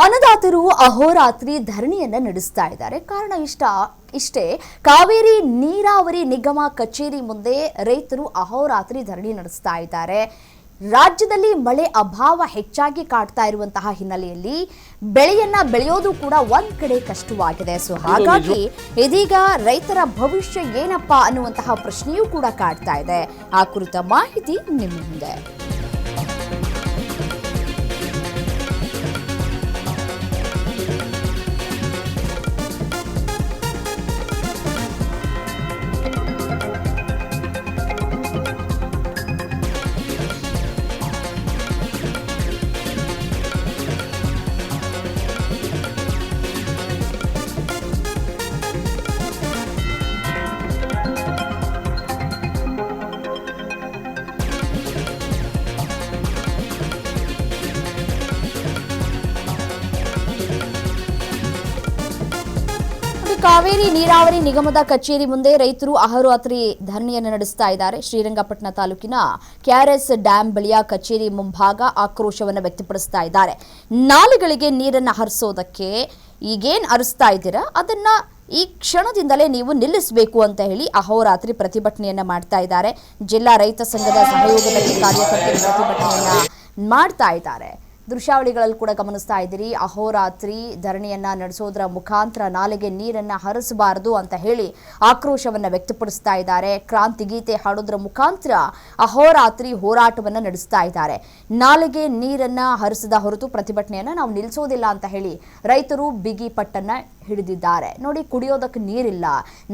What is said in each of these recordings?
ಅನ್ನದಾತರು ಅಹೋರಾತ್ರಿ ಧರಣಿಯನ್ನ ನಡೆಸ್ತಾ ಇದ್ದಾರೆ. ಕಾರಣ ಇಷ್ಟೇ, ಕಾವೇರಿ ನೀರಾವರಿ ನಿಗಮ ಕಚೇರಿ ಮುಂದೆ ರೈತರು ಅಹೋರಾತ್ರಿ ಧರಣಿ ನಡೆಸ್ತಾ ಇದ್ದಾರೆ. ರಾಜ್ಯದಲ್ಲಿ ಮಳೆ ಅಭಾವ ಹೆಚ್ಚಾಗಿ ಕಾಡ್ತಾ ಇರುವಂತಹ ಹಿನ್ನೆಲೆಯಲ್ಲಿ ಬೆಳೆಯನ್ನ ಬೆಳೆಯೋದು ಕೂಡ ಒಂದ್ ಕಡೆ ಕಷ್ಟವಾಗಿದೆ. ಸೊ ಹಾಗಾಗಿ ಇದೀಗ ರೈತರ ಭವಿಷ್ಯ ಏನಪ್ಪಾ ಅನ್ನುವಂತಹ ಪ್ರಶ್ನೆಯೂ ಕೂಡ ಕಾಡ್ತಾ ಇದೆ. ಆ ಕುರಿತ ಮಾಹಿತಿ ನಿಮ್ಮ ಮುಂದೆ. ಕಾವೇರಿ ನೀರಾವರಿ ನಿಗಮದ ಕಚೇರಿ ಮುಂದೆ ರೈತರು ಅಹೋರಾತ್ರಿ ಧರಣಿಯನ್ನು ನಡೆಸ್ತಾ ಇದ್ದಾರೆ. ಶ್ರೀರಂಗಪಟ್ಟಣ ತಾಲೂಕಿನ ಕೆಆರ್ಎಸ್ ಡ್ಯಾಂ ಬಳಿಯ ಕಚೇರಿ ಮುಂಭಾಗ ಆಕ್ರೋಶವನ್ನು ವ್ಯಕ್ತಪಡಿಸ್ತಾ ಇದ್ದಾರೆ. ನಾಲೆಗಳಿಗೆ ನೀರನ್ನು ಹರಿಸೋದಕ್ಕೆ ಈಗೇನ್ ಹರಿಸ್ತಾ ಇದ್ದೀರಾ ಅದನ್ನ ಈ ಕ್ಷಣದಿಂದಲೇ ನೀವು ನಿಲ್ಲಿಸಬೇಕು ಅಂತ ಹೇಳಿ ಅಹೋರಾತ್ರಿ ಪ್ರತಿಭಟನೆಯನ್ನ ಮಾಡ್ತಾ ಇದ್ದಾರೆ. ಜಿಲ್ಲಾ ರೈತ ಸಂಘದ ಸಹಯೋಗದಲ್ಲಿ ಕಾರ್ಯಕರ್ತರು ಪ್ರತಿಭಟನೆಯನ್ನ ಮಾಡ್ತಾ ಇದ್ದಾರೆ. ದೃಶ್ಯಾವಳಿಗಳಲ್ಲಿ ಕೂಡ ಗಮನಿಸ್ತಾ ಇದ್ದೀರಿ. ಅಹೋರಾತ್ರಿ ಧರಣಿಯನ್ನ ನಡೆಸೋದ್ರ ಮುಖಾಂತರ ನಾಲೆಗೆ ನೀರನ್ನ ಹರಿಸಬಾರದು ಅಂತ ಹೇಳಿ ಆಕ್ರೋಶವನ್ನ ವ್ಯಕ್ತಪಡಿಸ್ತಾ ಇದ್ದಾರೆ. ಕ್ರಾಂತಿ ಗೀತೆ ಹಾಡೋದ್ರ ಮುಖಾಂತರ ಅಹೋರಾತ್ರಿ ಹೋರಾಟವನ್ನ ನಡೆಸ್ತಾ ಇದ್ದಾರೆ. ನಾಲೆಗೆ ನೀರನ್ನ ಹರಿಸದ ಹೊರತು ಪ್ರತಿಭಟನೆಯನ್ನ ನಾವು ನಿಲ್ಲಿಸೋದಿಲ್ಲ ಅಂತ ಹೇಳಿ ರೈತರು ಬಿಗಿ ಪಟ್ಟನ್ನ ಹಿಡಿದಿದ್ದಾರೆ. ನೋಡಿ, ಕುಡಿಯೋದಕ್ಕೆ ನೀರಿಲ್ಲ,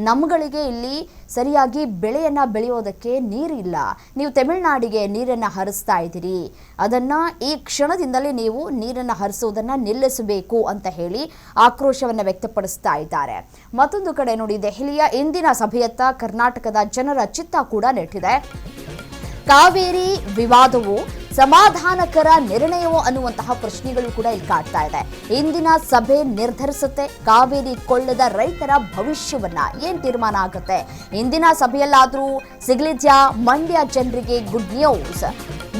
ನಮ್ಗಳಿಗೆ ಇಲ್ಲಿ ಸರಿಯಾಗಿ ಬೆಳೆಯನ್ನ ಬೆಳೆಯೋದಕ್ಕೆ ನೀರಿಲ್ಲ, ನೀವು ತಮಿಳುನಾಡಿಗೆ ನೀರನ್ನ ಹರಿಸ್ತಾ ಇದ್ದೀರಿ, ಅದನ್ನ ಈ ಕ್ಷಣದಿಂದಲೇ ನೀವು ನೀರನ್ನು ಹರಿಸುವುದನ್ನು ನಿಲ್ಲಿಸಬೇಕು ಅಂತ ಹೇಳಿ ಆಕ್ರೋಶವನ್ನು ವ್ಯಕ್ತಪಡಿಸ್ತಾ ಇದ್ದಾರೆ. ಮತ್ತೊಂದು ಕಡೆ ನೋಡಿ, ದೆಹಲಿಯ ಇಂದಿನ ಸಭೆಯತ್ತ ಕರ್ನಾಟಕದ ಜನರ ಚಿತ್ತ ಕೂಡ ನೆಟ್ಟಿದೆ. ಕಾವೇರಿ ವಿವಾದವು ಸಮಾಧಾನಕರ ನಿರ್ಣಯವೋ ಅನ್ನುವಂತಹ ಪ್ರಶ್ನೆಗಳು ಕೂಡ ಇಲ್ಲಿ ಕಾಡ್ತಾ ಇದೆ. ಇಂದಿನ ಸಭೆ ನಿರ್ಧರಿಸುತ್ತೆ ಕಾವೇರಿ ಕೊಳ್ಳದ ರೈತರ ಭವಿಷ್ಯವನ್ನ. ಏನ್ ತೀರ್ಮಾನ ಆಗುತ್ತೆ ಇಂದಿನ ಸಭೆಯಲ್ಲಾದ್ರೂ ಸಿಗಲಿದ್ಯಾ ಮಂಡ್ಯ ಜನರಿಗೆ ಗುಡ್ ನ್ಯೂಸ್?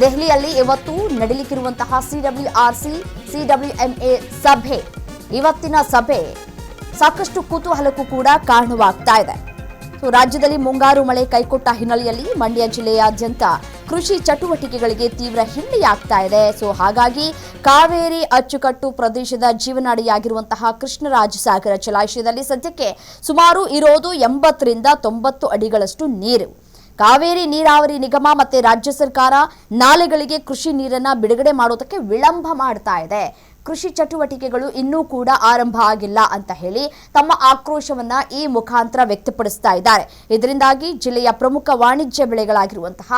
ದೆಹಲಿಯಲ್ಲಿ ಇವತ್ತು ನಡೆಯಲಿಕ್ಕಿರುವಂತಹ CWMA ಸಭೆ, ಇವತ್ತಿನ ಸಭೆ ಸಾಕಷ್ಟು ಕುತೂಹಲಕ್ಕೂ ಕೂಡ ಕಾರಣವಾಗ್ತಾ ಇದೆ. ರಾಜ್ಯದಲ್ಲಿ ಮುಂಗಾರು ಮಳೆ ಕೈಕೊಟ್ಟ ಹಿನ್ನೆಲೆಯಲ್ಲಿ ಮಂಡ್ಯ ಜಿಲ್ಲೆಯಾದ್ಯಂತ ಕೃಷಿ ಚಟುವಟಿಕೆಗಳಿಗೆ ತೀವ್ರ ಹಿನ್ನಡೆಯಾಗ್ತಾ ಇದೆ. ಹಾಗಾಗಿ ಕಾವೇರಿ ಅಚ್ಚುಕಟ್ಟು ಪ್ರದೇಶದ ಜೀವನಾಡಿಯಾಗಿರುವಂತಹ ಕೃಷ್ಣರಾಜಸಾಗರ ಜಲಾಶಯದಲ್ಲಿ ಸದ್ಯಕ್ಕೆ ಸುಮಾರು ಇರೋದು 80 ರಿಂದ 90 ಅಡಿಗಳಷ್ಟು ನೀರು. ಕಾವೇರಿ ನೀರಾವರಿ ನಿಗಮ ಮತ್ತೆ ರಾಜ್ಯ ಸರ್ಕಾರ ನಾಲೆಗಳಿಗೆ ಕೃಷಿ ನೀರನ್ನ ಬಿಡುಗಡೆ ಮಾಡೋದಕ್ಕೆ ವಿಳಂಬ ಮಾಡ್ತಾ ಇದೆ. ಕೃಷಿ ಚಟುವಟಿಕೆಗಳು ಇನ್ನೂ ಕೂಡ ಆರಂಭ ಆಗಿಲ್ಲ ಅಂತ ಹೇಳಿ ತಮ್ಮ ಆಕ್ರೋಶವನ್ನ ಈ ಮುಖಾಂತರ ವ್ಯಕ್ತಪಡಿಸ್ತಾ ಇದ್ದಾರೆ. ಇದರಿಂದಾಗಿ ಜಿಲ್ಲೆಯ ಪ್ರಮುಖ ವಾಣಿಜ್ಯ ಬೆಳೆಗಳಾಗಿರುವಂತಹ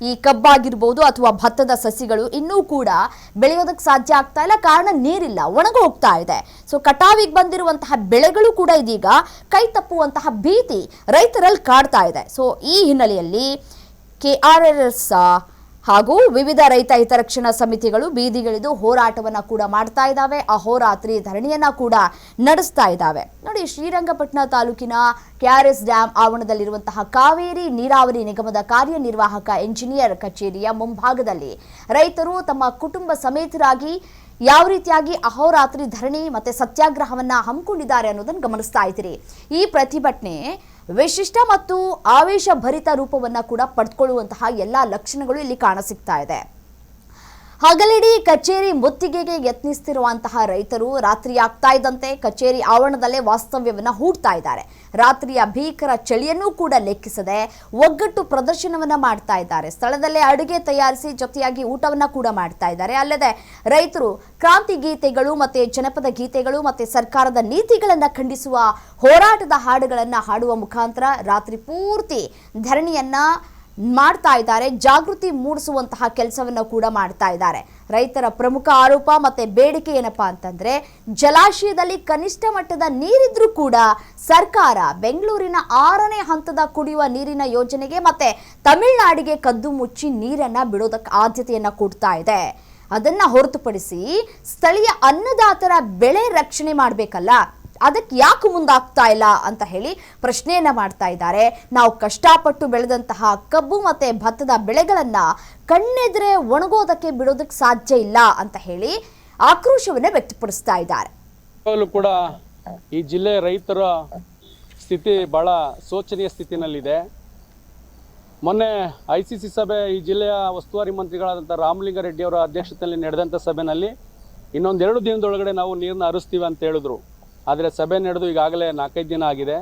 ಈ ಕಬ್ಬಾಗಿರ್ಬೋದು ಅಥವಾ ಭತ್ತದ ಸಸಿಗಳು ಇನ್ನೂ ಕೂಡ ಬೆಳೆಯೋದಕ್ಕೆ ಸಾಧ್ಯ ಆಗ್ತಾ ಇಲ್ಲ. ಕಾರಣ ನೀರಿಲ್ಲ, ಒಣಗೋಗ್ತಾ ಇದೆ. ಕಟಾವಿಗೆ ಬಂದಿರುವಂತಹ ಬೆಳೆಗಳು ಕೂಡ ಇದೀಗ ಕೈ ತಪ್ಪುವಂತಹ ಭೀತಿ ರೈತರಲ್ಲಿ ಕಾಡ್ತಾ ಇದೆ. ಈ ಹಿನ್ನೆಲೆಯಲ್ಲಿ KRS ಹಾಗೂ ವಿವಿಧ ರೈತ ಹಿತರಕ್ಷಣಾ ಸಮಿತಿಗಳು ಬೀದಿಗಿಳಿದು ಹೋರಾಟವನ್ನ ಕೂಡ ಮಾಡ್ತಾ ಇದ್ದಾವೆ. ಅಹೋರಾತ್ರಿ ಧರಣಿಯನ್ನ ಕೂಡ ನಡೆಸ್ತಾ ಇದ್ದಾವೆ. ನೋಡಿ, ಶ್ರೀರಂಗಪಟ್ಟಣ ತಾಲೂಕಿನ KRS ಡ್ಯಾಂ ಆವರಣದಲ್ಲಿರುವಂತಹ ಕಾವೇರಿ ನೀರಾವರಿ ನಿಗಮದ ಕಾರ್ಯನಿರ್ವಾಹಕ ಎಂಜಿನಿಯರ್ ಕಚೇರಿಯ ಮುಂಭಾಗದಲ್ಲಿ ರೈತರು ತಮ್ಮ ಕುಟುಂಬ ಸಮೇತರಾಗಿ ಯಾವ ರೀತಿಯಾಗಿ ಅಹೋರಾತ್ರಿ ಧರಣಿ ಮತ್ತೆ ಸತ್ಯಾಗ್ರಹವನ್ನ ಹಮ್ಮಿಕೊಂಡಿದ್ದಾರೆ ಅನ್ನೋದನ್ನು ಗಮನಿಸ್ತಾ ಇದ್ದೀರಿ. ಈ ಪ್ರತಿಭಟನೆ ವಿಶಿಷ್ಟ ಮತ್ತು ಆವೇಶಭರಿತ ರೂಪವನ್ನ ಕೂಡ ಪಡೆದುಕೊಳ್ಳುವಂತಹ ಎಲ್ಲಾ ಲಕ್ಷಣಗಳು ಇಲ್ಲಿ ಕಾಣಸಿಗ್ತಾ ಇದೆ. ಹಗಲಿಡೀ ಕಚೇರಿ ಮುತ್ತಿಗೆಗೆ ಯತ್ನಿಸುತ್ತಿರುವಂತಹ ರೈತರು ರಾತ್ರಿ ಆಗ್ತಾ ಇದ್ದಂತೆ ಕಚೇರಿ ಆವರಣದಲ್ಲೇ ವಾಸ್ತವ್ಯವನ್ನ ಹೂಡ್ತಾ ಇದ್ದಾರೆ. ರಾತ್ರಿಯ ಭೀಕರ ಚಳಿಯನ್ನೂ ಕೂಡ ಲೆಕ್ಕಿಸದೆ ಒಗ್ಗಟ್ಟು ಪ್ರದರ್ಶನವನ್ನ ಮಾಡ್ತಾ ಇದ್ದಾರೆ. ಸ್ಥಳದಲ್ಲೇ ಅಡುಗೆ ತಯಾರಿಸಿ ಜೊತೆಯಾಗಿ ಊಟವನ್ನ ಕೂಡ ಮಾಡ್ತಾ ಇದ್ದಾರೆ. ಅಲ್ಲದೆ ರೈತರು ಕ್ರಾಂತಿ ಗೀತೆಗಳು ಮತ್ತೆ ಜನಪದ ಗೀತೆಗಳು ಮತ್ತೆ ಸರ್ಕಾರದ ನೀತಿಗಳನ್ನ ಖಂಡಿಸುವ ಹೋರಾಟದ ಹಾಡುಗಳನ್ನ ಹಾಡುವ ಮುಖಾಂತರ ರಾತ್ರಿ ಪೂರ್ತಿ ಧರಣಿಯನ್ನ ಮಾಡ್ತಾ ಇದ್ದಾರೆ. ಜಾಗೃತಿ ಮೂಡಿಸುವಂತಹ ಕೆಲಸವನ್ನ ಕೂಡ ಮಾಡ್ತಾ ಇದ್ದಾರೆ. ರೈತರ ಪ್ರಮುಖ ಆರೋಪ ಮತ್ತೆ ಬೇಡಿಕೆ ಏನಪ್ಪಾ ಅಂತಂದ್ರೆ, ಜಲಾಶಯದಲ್ಲಿ ಕನಿಷ್ಠ ಮಟ್ಟದ ನೀರಿದ್ರೂ ಕೂಡ ಸರ್ಕಾರ ಬೆಂಗಳೂರಿನ 6ನೇ ಹಂತದ ಕುಡಿಯುವ ನೀರಿನ ಯೋಜನೆಗೆ ಮತ್ತೆ ತಮಿಳುನಾಡಿಗೆ ಕದ್ದು ಮುಚ್ಚಿ ನೀರನ್ನ ಬಿಡೋದಕ್ಕೆ ಆದ್ಯತೆಯನ್ನ ಕೊಡ್ತಾ ಇದೆ. ಅದನ್ನ ಹೊರತುಪಡಿಸಿ ಸ್ಥಳೀಯ ಅನ್ನದಾತರ ಬೆಳೆ ರಕ್ಷಣೆ ಮಾಡಬೇಕಲ್ಲ, ಅದಕ್ಕೆ ಯಾಕೆ ಮುಂದಾಗ್ತಾ ಇಲ್ಲ ಅಂತ ಹೇಳಿ ಪ್ರಶ್ನೆಯನ್ನ ಮಾಡ್ತಾ ಇದ್ದಾರೆ. ನಾವು ಕಷ್ಟಪಟ್ಟು ಬೆಳೆದಂತಹ ಕಬ್ಬು ಮತ್ತೆ ಭತ್ತದ ಬೆಳೆಗಳನ್ನ ಕಣ್ಣೆದ್ರೆ ಒಣಗೋದಕ್ಕೆ ಬಿಡೋದಕ್ಕೆ ಸಾಧ್ಯ ಇಲ್ಲ ಅಂತ ಹೇಳಿ ಆಕ್ರೋಶವನ್ನು ವ್ಯಕ್ತಪಡಿಸ್ತಾ ಇದ್ದಾರೆ. ಕೂಡ ಈ ಜಿಲ್ಲೆ ರೈತರ ಸ್ಥಿತಿ ಬಹಳ ಶೋಚನೀಯ ಸ್ಥಿತಿನಲ್ಲಿದೆ. ಮೊನ್ನೆ ICC ಸಭೆ ಈ ಜಿಲ್ಲೆಯ ಉಸ್ತುವಾರಿ ಮಂತ್ರಿಗಳಾದಂಥ ರಾಮಲಿಂಗಾರೆಡ್ಡಿ ಅವರ ಅಧ್ಯಕ್ಷತೆಯಲ್ಲಿ ನಡೆದಂಥ ಸಭೆಯಲ್ಲಿ ಇನ್ನೊಂದು 2 ದಿನದೊಳಗಡೆ ನಾವು ನೀರನ್ನ ಹರಿಸ್ತೀವಿ ಅಂತ ಹೇಳಿದ್ರು. ಆದರೆ ಸಭೆ ನಡೆದು ಈಗಾಗಲೇ 4-5 ದಿನ ಆಗಿದೆ.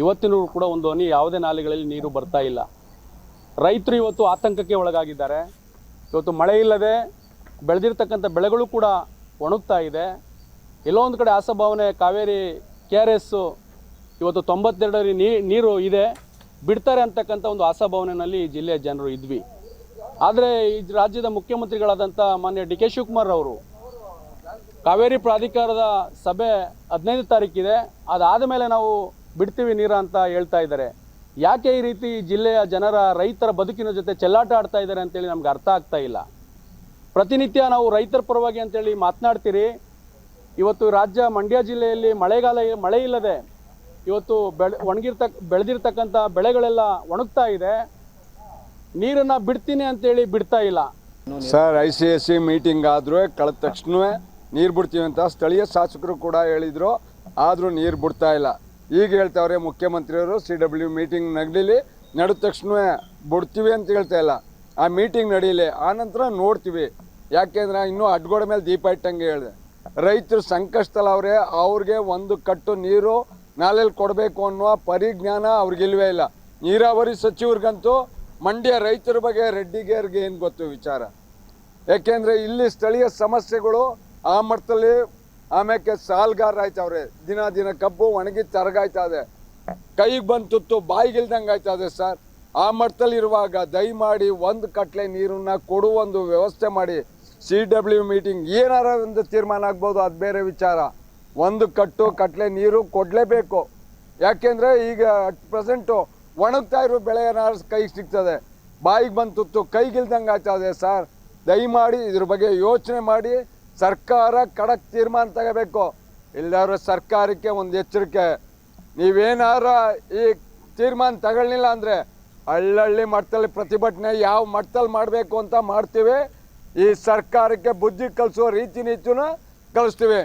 ಇವತ್ತಿನೂ ಕೂಡ ಒಂದು ಹನಿ ಯಾವುದೇ ನಾಲೆಗಳಲ್ಲಿ ನೀರು ಬರ್ತಾ ಇಲ್ಲ. ರೈತರು ಇವತ್ತು ಆತಂಕಕ್ಕೆ ಒಳಗಾಗಿದ್ದಾರೆ. ಇವತ್ತು ಮಳೆ ಇಲ್ಲದೆ ಬೆಳೆದಿರ್ತಕ್ಕಂಥ ಬೆಳೆಗಳು ಕೂಡ ಒಣಗ್ತಾ ಇದೆ. ಎಲ್ಲೋ ಒಂದು ಕಡೆ ಆಶಾಭಾವನೆ ಕಾವೇರಿ KRS ಇವತ್ತು 92 ಅಡಿ ನೀರು ಇದೆ, ಬಿಡ್ತಾರೆ ಅಂತಕ್ಕಂಥ ಒಂದು ಆಶಾಭಾವನೆಯಲ್ಲಿ ಈ ಜಿಲ್ಲೆಯ ಜನರು ಇದ್ವಿ. ಆದರೆ ಈ ರಾಜ್ಯದ ಮುಖ್ಯಮಂತ್ರಿಗಳಾದಂಥ ಮಾನ್ಯ DK ಶಿವಕುಮಾರ್ ಅವರು ಕಾವೇರಿ ಪ್ರಾಧಿಕಾರದ ಸಭೆ 15 ತಾರೀಕಿದೆ, ಅದಾದ ಮೇಲೆ ನಾವು ಬಿಡ್ತೀವಿ ನೀರು ಅಂತ ಹೇಳ್ತಾ ಇದ್ದಾರೆ. ಯಾಕೆ ಈ ರೀತಿ ಜಿಲ್ಲೆಯ ಜನರ ರೈತರ ಬದುಕಿನ ಜೊತೆ ಚೆಲ್ಲಾಟ ಆಡ್ತಾ ಇದ್ದಾರೆ ಅಂತೇಳಿ ನಮ್ಗೆ ಅರ್ಥ ಆಗ್ತಾ ಇಲ್ಲ. ಪ್ರತಿನಿತ್ಯ ನಾವು ರೈತರ ಪರವಾಗಿ ಅಂತೇಳಿ ಮಾತನಾಡ್ತೀರಿ. ಇವತ್ತು ರಾಜ್ಯ ಮಂಡ್ಯ ಜಿಲ್ಲೆಯಲ್ಲಿ ಮಳೆ ಇಲ್ಲದೆ ಇವತ್ತು ಬೆಳೆದಿರ್ತಕ್ಕಂಥ ಬೆಳೆಗಳೆಲ್ಲ ಒಣಗ್ತಾ ಇದೆ. ನೀರನ್ನು ಬಿಡ್ತೀನಿ ಅಂತೇಳಿ ಬಿಡ್ತಾ ಇಲ್ಲ. ಸರ್, ICSC ಮೀಟಿಂಗ್ ಆದರೂ ಕಳೆದ ತಕ್ಷಣವೇ ನೀರು ಬಿಡ್ತೀವಿ ಅಂತ ಸ್ಥಳೀಯ ಶಾಸಕರು ಕೂಡ ಹೇಳಿದರು. ಆದರೂ ನೀರು ಬಿಡ್ತಾ ಇಲ್ಲ. ಈಗ ಹೇಳ್ತಾವ್ರೆ ಮುಖ್ಯಮಂತ್ರಿಯವರು CW ಮೀಟಿಂಗ್ ನಡೆದ ತಕ್ಷಣವೇ ಬಿಡ್ತೀವಿ ಅಂತ ಹೇಳ್ತಾ ಇಲ್ಲ. ಆ ಮೀಟಿಂಗ್ ನಡೀಲಿ, ಆನಂತರ ನೋಡ್ತೀವಿ. ಯಾಕೆಂದ್ರೆ ಇನ್ನೂ ಅಡ್ಗೋಡ ಮೇಲೆ ದೀಪ ಇಟ್ಟಂಗೆ ಹೇಳಿದೆ. ರೈತರು ಸಂಕಷ್ಟದಲ್ಲವ್ರೆ. ಅವ್ರಿಗೆ ಒಂದು ಕಟ್ಟು ನೀರು ನಾಲೆಯಲ್ಲಿ ಕೊಡಬೇಕು ಅನ್ನೋ ಪರಿಜ್ಞಾನ ಅವ್ರಿಗಿಲ್ವೇ ಇಲ್ಲ. ನೀರಾವರಿ ಸಚಿವರಿಗಂತೂ ಮಂಡ್ಯ ರೈತರ ಬಗ್ಗೆ ರೆಡ್ಡಿಗೇರ್ಗೆ ಏನು ಗೊತ್ತು ವಿಚಾರ. ಯಾಕೆಂದರೆ ಇಲ್ಲಿ ಸ್ಥಳೀಯ ಸಮಸ್ಯೆಗಳು ಆ ಮಟ್ಟದಲ್ಲಿ. ಆಮೇಲೆ ಸಾಲ್ಗಾರ ಆಯ್ತವ್ರೆ. ದಿನ ಕಬ್ಬು ಒಣಗಿ ತರಗಾಯ್ತದೆ, ಕೈಗೆ ಬಂದು ತುತ್ತು ಬಾಯಿಗಿಲ್ದಂಗೆ ಆಯ್ತದೆ ಸರ್. ಆ ಮಟ್ಟದಲ್ಲಿ ಇರುವಾಗ ದಯಮಾಡಿ ಒಂದು ಕಟ್ಲೆ ನೀರನ್ನು ಕೊಡುವ ಒಂದು ವ್ಯವಸ್ಥೆ ಮಾಡಿ. CW ಮೀಟಿಂಗ್ ಏನಾರ ಒಂದು ತೀರ್ಮಾನ ಆಗ್ಬೋದು, ಅದು ಬೇರೆ ವಿಚಾರ. ಒಂದು ಕಟ್ಲೆ ನೀರು ಕೊಡಲೇಬೇಕು. ಯಾಕೆಂದರೆ ಈಗ ಪ್ರೆಸೆಂಟು ಒಣಗ್ತಾ ಇರೋ ಬೆಳೆ ಏನಾದ್ರು ಕೈಗೆ ಸಿಗ್ತದೆ, ಬಾಯಿಗೆ ಬಂದು ತುತ್ತು ಕೈಗಿಲ್ದಂಗೆ ಆಗ್ತದೆ ಸರ್. ದಯಮಾಡಿ ಇದ್ರ ಬಗ್ಗೆ ಯೋಚನೆ ಮಾಡಿ ಸರ್ಕಾರ ಖಡಕ್ ತೀರ್ಮಾನ ತಗೋಬೇಕು. ಇಲ್ಲಾರು ಸರ್ಕಾರಕ್ಕೆ ಒಂದು ಎಚ್ಚರಿಕೆ, ನೀವೇನಾರ ಈ ತೀರ್ಮಾನ ತಗೊಳ್ಳಿಲ್ಲ ಅಂದರೆ ಹಳ್ಳಿ ಮಟ್ಟದಲ್ಲಿ ಪ್ರತಿಭಟನೆ ಯಾವ ಮಟ್ಟದಲ್ಲಿ ಮಾಡಬೇಕು ಅಂತ ಮಾಡ್ತೀವಿ. ಈ ಸರ್ಕಾರಕ್ಕೆ ಬುದ್ಧಿ ಕಲಿಸುವ ರೀತಿ ನೀತಿನ ಕಲಿಸ್ತೀವಿ.